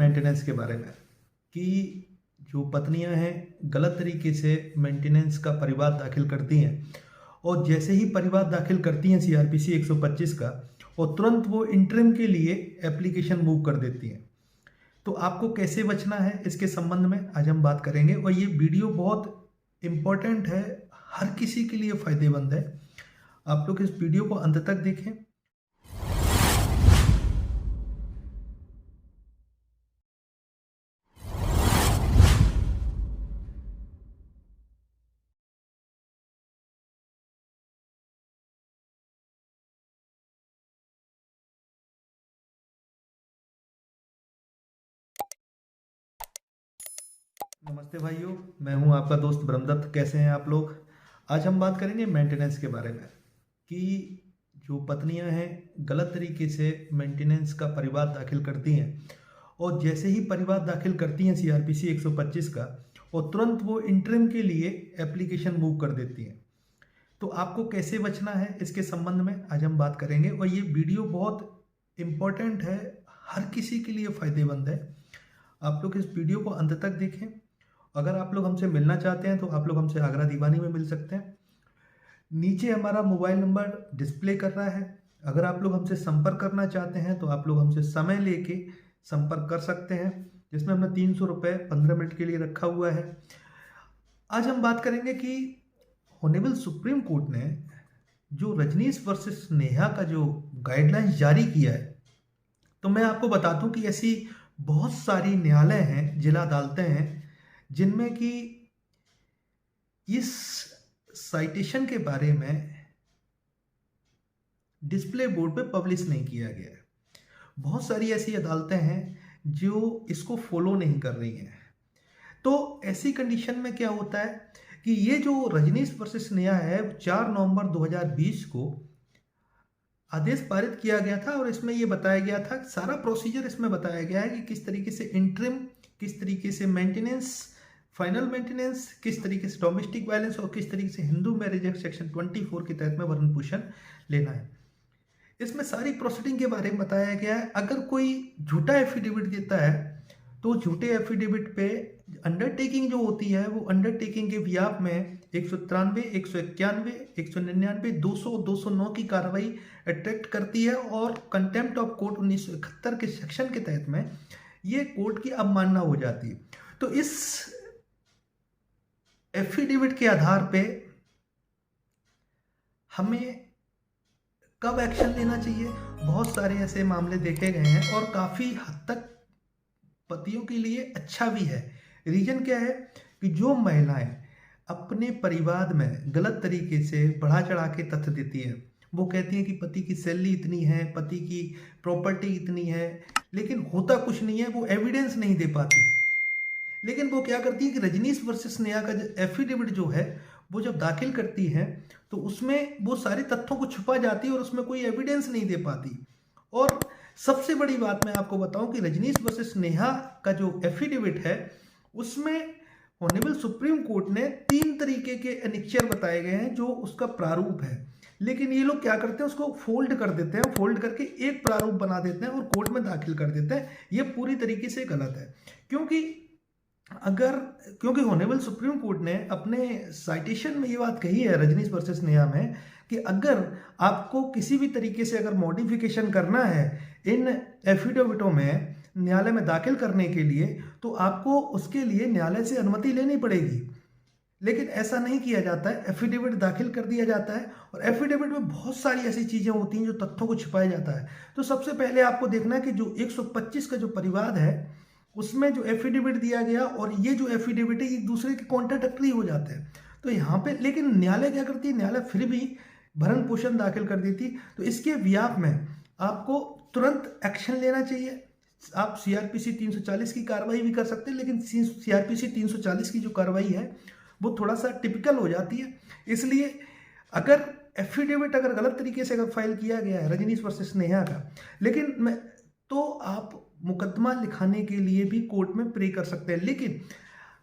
Maintenance के बारे में कि जो पत्नियां हैं गलत तरीके से मेंटेनेंस का परिवाद दाखिल करती हैं और जैसे ही परिवाद दाखिल करती हैं सीआरपीसी 125 का और तुरंत वो इंटरिम के लिए एप्लीकेशन मूव कर देती हैं। तो आपको कैसे बचना है इसके संबंध में आज हम बात करेंगे और ये वीडियो बहुत इम्पोर्टेंट है, हर किसी के लिए फ़ायदेमंद है। आप लोग इस वीडियो को अंत तक देखें। नमस्ते भाइयों, मैं हूं आपका दोस्त ब्रह्मदत्त। कैसे हैं आप लोग? आज हम बात करेंगे मेंटेनेंस के बारे में कि जो पत्नियां हैं गलत तरीके से मेंटेनेंस का परिवाद दाखिल करती हैं और जैसे ही परिवाद दाखिल करती हैं सीआरपीसी 125 का और तुरंत वो इंटरिम के लिए एप्लीकेशन मूव कर देती हैं। तो आपको कैसे बचना है इसके संबंध में आज हम बात करेंगे और ये वीडियो बहुत इम्पोर्टेंट है, हर किसी के लिए फ़ायदेमंद है। आप लोग इस वीडियो को अंत तक देखें। अगर आप लोग हमसे मिलना चाहते हैं तो आप लोग हमसे आगरा दीवानी में मिल सकते हैं। नीचे हमारा मोबाइल नंबर डिस्प्ले कर रहा है। अगर आप लोग हमसे संपर्क करना चाहते हैं तो आप लोग हमसे समय लेके संपर्क कर सकते हैं, जिसमें हमने 300 रुपये 15 मिनट के लिए रखा हुआ है। आज हम बात करेंगे कि ऑनरेबल सुप्रीम कोर्ट ने जो रजनीश वर्सेस नेहा का जो गाइडलाइंस जारी किया है, तो मैं आपको बता दूं कि ऐसी बहुत सारी न्यायालय हैं, जिला अदालतें हैं, जिनमें कि इस साइटेशन के बारे में डिस्प्ले बोर्ड पे पब्लिश नहीं किया गया है। बहुत सारी ऐसी अदालतें हैं जो इसको फॉलो नहीं कर रही हैं। तो ऐसी कंडीशन में क्या होता है कि ये जो रजनीश वर्सेस नेहा है 4 नवंबर 2020 को आदेश पारित किया गया था और इसमें ये बताया गया था, सारा प्रोसीजर इसमें बताया गया है कि किस तरीके से इंटरिम, किस तरीके से मेंटेनेंस, फाइनल मेंटेनेंस, किस तरीके से डोमेस्टिक वायलेंस और किस तरीके से हिंदू मैरिज एक्ट सेक्शन 24 के तहत में भरण पोषण लेना है। इसमें सारी प्रोसीडिंग के बारे में बताया गया है। अगर कोई झूठा एफिडेविट देता है तो झूठे एफिडेविट पे अंडरटेकिंग जो होती है वो अंडरटेकिंग के व्याप में 193, 191, 199, 200, 209 की कार्रवाई अट्रैक्ट करती है और कंटेम्प्ट ऑफ कोर्ट 1971 के सेक्शन के तहत में ये कोर्ट की अवमानना हो जाती है। तो इस एफिडेविट के आधार पे हमें कब एक्शन लेना चाहिए, बहुत सारे ऐसे मामले देखे गए हैं और काफ़ी हद तक पतियों के लिए अच्छा भी है। रीजन क्या है कि जो महिलाएं अपने परिवार में गलत तरीके से बढ़ा चढ़ा के तथ्य देती हैं, वो कहती हैं कि पति की सैलरी इतनी है, पति की प्रॉपर्टी इतनी है, लेकिन होता कुछ नहीं है, वो एविडेंस नहीं दे पाती। लेकिन वो क्या करती है कि रजनीश वर्सेस नेहा का एफिडेविट जो है वो जब दाखिल करती है तो उसमें वो सारे तथ्यों को छुपा जाती है और उसमें कोई एविडेंस नहीं दे पाती। और सबसे बड़ी बात मैं आपको बताऊं कि रजनीश वर्सेस नेहा का जो एफिडेविट है उसमें ऑनरेबल सुप्रीम कोर्ट ने 3 तरीके के एनेक्चर बताए गए हैं जो उसका प्रारूप है, लेकिन ये लोग क्या करते हैं उसको फोल्ड कर देते हैं, फोल्ड करके एक प्रारूप बना देते हैं और कोर्ट में दाखिल कर देते हैं। ये पूरी तरीके से गलत है, क्योंकि ऑनरेबल सुप्रीम कोर्ट ने अपने साइटेशन में ये बात कही है रजनीश वर्सेस नेहा में कि अगर आपको किसी भी तरीके से अगर मॉडिफिकेशन करना है इन एफिडेविटों में न्यायालय में दाखिल करने के लिए तो आपको उसके लिए न्यायालय से अनुमति लेनी पड़ेगी। लेकिन ऐसा नहीं किया जाता है, एफिडेविट दाखिल कर दिया जाता है और एफिडेविट में बहुत सारी ऐसी चीज़ें होती हैं जो तथ्यों को छिपाया जाता है। तो सबसे पहले आपको देखना है कि जो 125 का जो परिवाद है उसमें जो एफिडेविट दिया गया और ये जो एफिडेविट है एक दूसरे के कॉन्ट्राडिक्टरी हो जाते हैं। तो यहाँ पे लेकिन न्यायालय क्या करती है, न्यायालय फिर भी भरण पोषण दाखिल कर देती। तो इसके व्याप में आपको तुरंत एक्शन लेना चाहिए। आप सीआरपीसी 340 की कार्रवाई भी कर सकते हैं, लेकिन सीआरपीसी 340 की जो कार्रवाई है वो थोड़ा सा टिपिकल हो जाती है। इसलिए अगर एफिडेविट अगर गलत तरीके से अगर फाइल किया गया है रजनीश वर्सेस नेहा का, लेकिन तो आप मुकदमा लिखाने के लिए भी कोर्ट में प्रे कर सकते हैं। लेकिन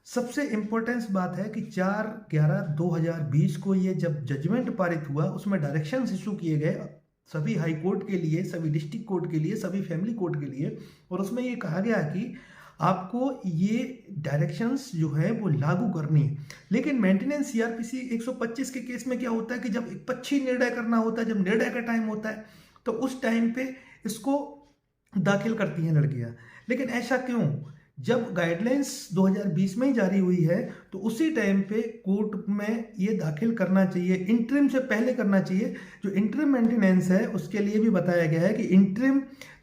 सबसे इम्पोर्टेंस बात है कि 4/11/2020 को ये जब जजमेंट पारित हुआ उसमें डायरेक्शंस इशू किए गए सभी हाई कोर्ट के लिए, सभी डिस्ट्रिक्ट कोर्ट के लिए, सभी फैमिली कोर्ट के लिए। और उसमें ये कहा गया कि आपको ये डायरेक्शंस जो है वो लागू करनी है। लेकिन मेंटेनेंस सीआरपीसी 125 के केस में क्या होता है कि जब एक पक्षी निर्णय करना होता है, जब निर्णय का टाइम होता है, तो उस टाइम पे इसको दाखिल करती हैं लड़कियां। लेकिन ऐसा क्यों? जब गाइडलाइंस 2020 में ही जारी हुई है तो उसी टाइम पे कोर्ट में ये दाखिल करना चाहिए, इंटरिम से पहले करना चाहिए। जो इंटरिम मेंटेनेंस है उसके लिए भी बताया गया है कि इंटरिम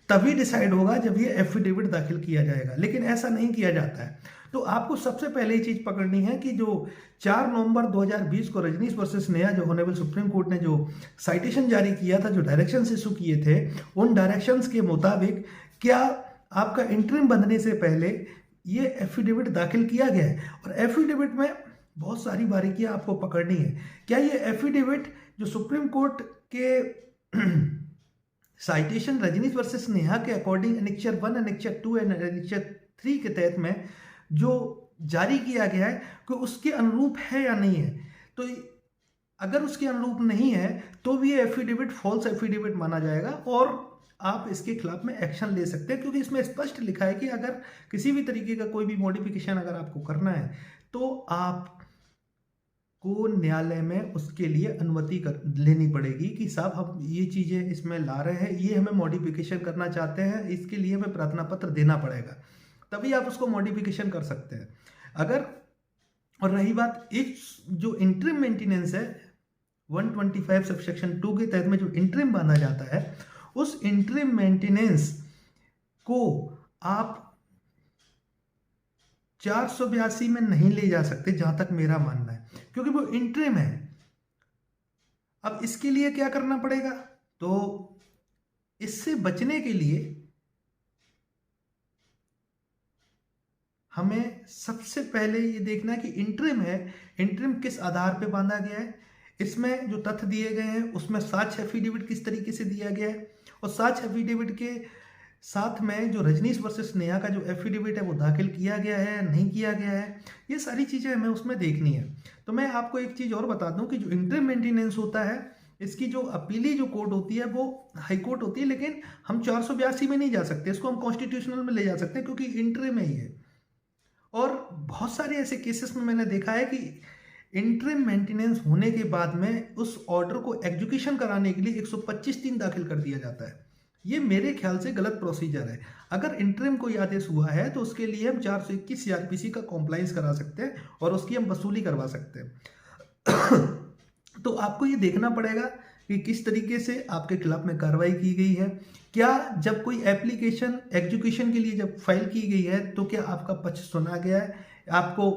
तभी डिसाइड होगा जब ये एफिडेविट दाखिल किया जाएगा, लेकिन ऐसा नहीं किया जाता है। तो आपको सबसे पहले ये चीज पकड़नी है कि जो 4 नवंबर 2020 को रजनीश वर्सेस नेहा जो ऑनरेबल सुप्रीम कोर्ट ने जो साइटेशन जारी किया था, जो डायरेक्शंस इशू किए थे, उन डायरेक्शंस के मुताबिक क्या आपका इंटरिम बनने से पहले ये एफिडेविट दाखिल किया गया है। और एफिडेविट में बहुत सारी बारीकियां आपको पकड़नी है। क्या ये एफिडेविट जो सुप्रीम कोर्ट के साइटेशन रजनीश वर्सेस नेहा के according annexure 1, annexure 2 and annexure 3 के तहत में जो जारी किया गया है कि उसके अनुरूप है या नहीं है। तो अगर उसके अनुरूप नहीं है तो भी ये एफिडेविट फॉल्स एफिडेविट माना जाएगा और आप इसके खिलाफ में एक्शन ले सकते हैं, क्योंकि इसमें स्पष्ट लिखा है कि अगर किसी भी तरीके का कोई भी मॉडिफिकेशन अगर आपको करना है तो आप को न्यायालय में उसके लिए अनुमति लेनी पड़ेगी कि साहब हम ये चीज़ें इसमें ला रहे हैं, ये हमें मॉडिफिकेशन करना चाहते हैं, इसके लिए हमें प्रार्थना पत्र देना पड़ेगा, तभी आप उसको मॉडिफिकेशन कर सकते हैं। अगर और रही बात इस जो इंटरिम मेंटेनेंस है 125 सबसेक्शन 2 के तहत में जो इंटरिम बांधा जाता है, उस इंटरिम मेंटेनेंस को आप 482 में नहीं ले जा सकते, जहां तक मेरा मानना है, क्योंकि वो इंटरिम है। अब इसके लिए क्या करना पड़ेगा? तो इससे बचने के लिए हमें सबसे पहले ये देखना है कि इंटरिम है, इंटरिम किस आधार पे बांधा गया है, इसमें जो तथ्य दिए गए हैं उसमें साक्ष्य एफिडेविट किस तरीके से दिया गया है, और साक्ष्य एफिडेविट के साथ में जो रजनीश वर्सेस नेहा का जो एफिडेविट है वो दाखिल किया गया है नहीं किया गया है, ये सारी चीज़ें हमें उसमें देखनी है। तो मैं आपको एक चीज़ और बता दूं कि जो इंटरिम मेंटेनेंस होता है, इसकी जो अपीली जो कोर्ट होती है वो हाई कोर्ट होती है, लेकिन हम 482 में नहीं जा सकते, इसको हम कॉन्स्टिट्यूशनल में ले जा सकते हैं क्योंकि इंटरिम में ही है। और बहुत सारे ऐसे केसेस में मैंने देखा है कि इंटरिम मेंटेनेंस होने के बाद में उस ऑर्डर को एग्जीक्यूशन कराने के लिए 125(3) दाखिल कर दिया जाता है। ये मेरे ख्याल से गलत प्रोसीजर है। अगर इंटरिम कोई आदेश हुआ है तो उसके लिए हम 421 सीआरपीसी का कॉम्प्लाइंस करा सकते हैं और उसकी हम वसूली करवा सकते हैं। तो आपको ये देखना पड़ेगा कि किस तरीके से आपके खिलाफ में कार्रवाई की गई है। क्या जब कोई एप्लीकेशन एग्जीक्यूशन के लिए जब फाइल की गई है तो क्या आपका पक्ष सुना गया है, आपको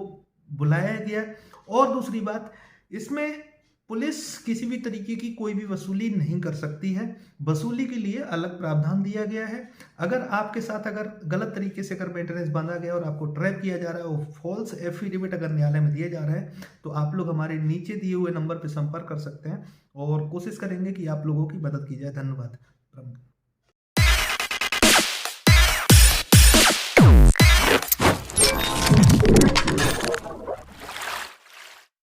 बुलाया गया है? और दूसरी बात, इसमें पुलिस किसी भी तरीके की कोई भी वसूली नहीं कर सकती है, वसूली के लिए अलग प्रावधान दिया गया है। अगर आपके साथ अगर गलत तरीके से अगर मेंटेनेंस बांधा गया और आपको ट्रैप किया जा रहा है, वो फॉल्स एफिडेविट अगर न्यायालय में दिए जा रहे हैं, तो आप लोग हमारे नीचे दिए हुए नंबर पर संपर्क कर सकते हैं और कोशिश करेंगे कि आप लोगों की मदद की जाए। धन्यवाद।